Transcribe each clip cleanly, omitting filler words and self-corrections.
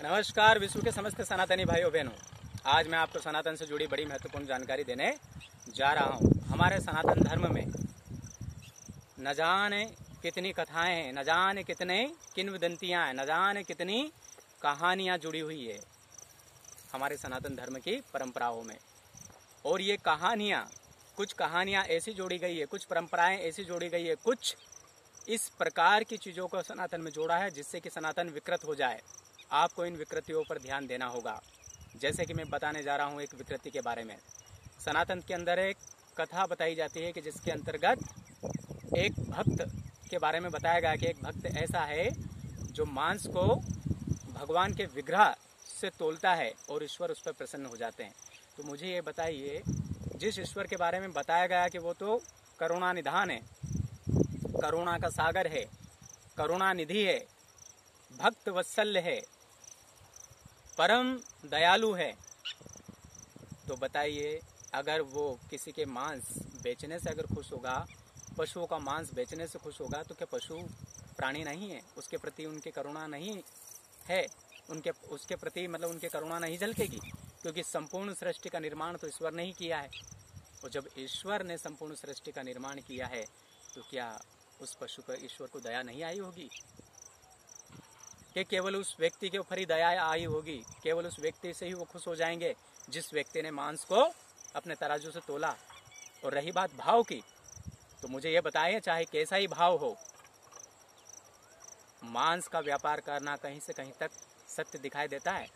नमस्कार विश्व के समस्त सनातनी भाइयों बहनों, आज मैं आपको सनातन से जुड़ी बड़ी महत्वपूर्ण जानकारी देने जा रहा हूँ। हमारे सनातन धर्म में न जाने कितनी कथाएं हैं, न जाने कितने किंवदंतियां हैं, न जाने कितनी कहानियां जुड़ी हुई है हमारे सनातन धर्म की परंपराओं में। और ये कहानियां, कुछ कहानियां ऐसी जोड़ी गई है, कुछ परंपराएं ऐसी जोड़ी गई है, कुछ इस प्रकार की चीज़ों को सनातन में जोड़ा है जिससे कि सनातन विकृत हो जाए। आपको इन विकृतियों पर ध्यान देना होगा। जैसे कि मैं बताने जा रहा हूँ एक विकृति के बारे में। सनातन के अंदर एक कथा बताई जाती है कि जिसके अंतर्गत एक भक्त के बारे में बताया गया कि एक भक्त ऐसा है जो मांस को भगवान के विग्रह से तोलता है और ईश्वर उस पर प्रसन्न हो जाते हैं। तो मुझे ये बताइए, जिस ईश्वर के बारे में बताया गया कि वो तो करुणा निधान है, करुणा का सागर है, करुणा निधि है, भक्त वत्सल्य है, परम दयालु है, तो बताइए अगर वो किसी के मांस बेचने से अगर खुश होगा, पशुओं का मांस बेचने से खुश होगा, तो क्या पशु प्राणी नहीं है? उसके प्रति उनकी करुणा नहीं है? उसके प्रति मतलब उनकी करुणा नहीं झलकेगी? क्योंकि संपूर्ण सृष्टि का निर्माण तो ईश्वर ने ही किया है। और जब ईश्वर ने संपूर्ण सृष्टि का निर्माण किया है तो क्या उस पशु पर ईश्वर को दया नहीं आई होगी? कि केवल उस व्यक्ति के ऊपर ही दया आई होगी, केवल उस व्यक्ति से ही वो खुश हो जाएंगे जिस व्यक्ति ने मांस को अपने तराजू से तोला। और रही बात भाव की, तो मुझे ये बताइए, चाहे कैसा ही भाव हो, मांस का व्यापार करना कहीं से कहीं तक सत्य दिखाई देता है?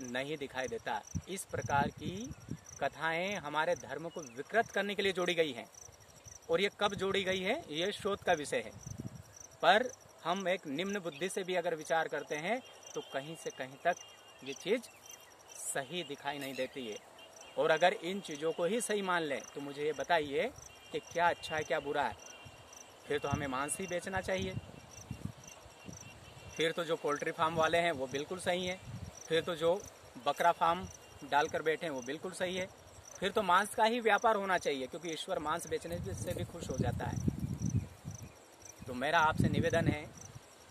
नहीं दिखाई देता। इस प्रकार की कथाएं हमारे धर्म को विकृत करने के लिए जोड़ी गई हैं। और ये कब जोड़ी गई है, ये शोध का विषय है। पर हम एक निम्न बुद्धि से भी अगर विचार करते हैं तो कहीं से कहीं तक ये चीज़ सही दिखाई नहीं देती है। और अगर इन चीज़ों को ही सही मान लें तो मुझे ये बताइए कि क्या अच्छा है क्या बुरा है? फिर तो हमें मांस ही बेचना चाहिए। फिर तो जो पोल्ट्री फार्म वाले हैं वो बिल्कुल सही है। फिर तो जो बकरा फार्म डालकर बैठे हैं वो बिल्कुल सही है। फिर तो मांस का ही व्यापार होना चाहिए, क्योंकि ईश्वर मांस बेचने से भी खुश हो जाता है। तो मेरा आपसे निवेदन है,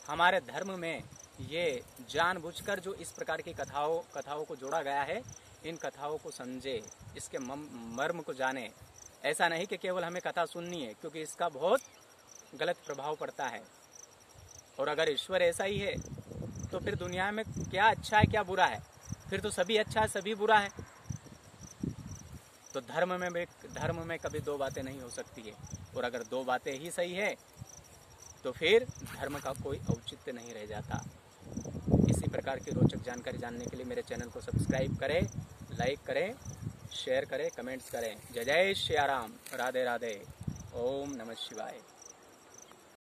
हमारे धर्म में ये जानबूझकर जो इस प्रकार की कथाओं को जोड़ा गया है, इन कथाओं को समझे, इसके मर्म को जाने। ऐसा नहीं कि केवल हमें कथा सुननी है, क्योंकि इसका बहुत गलत प्रभाव पड़ता है। और अगर ईश्वर ऐसा ही है तो फिर दुनिया में क्या अच्छा है क्या बुरा है? फिर तो सभी अच्छा है सभी बुरा है। तो धर्म में कभी दो बातें नहीं हो सकती है। और अगर दो बातें ही सही है तो फिर धर्म का कोई औचित्य नहीं रह जाता। इसी प्रकार की रोचक जानकारी जानने के लिए मेरे चैनल को सब्सक्राइब करें, लाइक करें, शेयर करें, कमेंट्स करें। जय जय श्री राम, राधे राधे, ओम नमः शिवाय।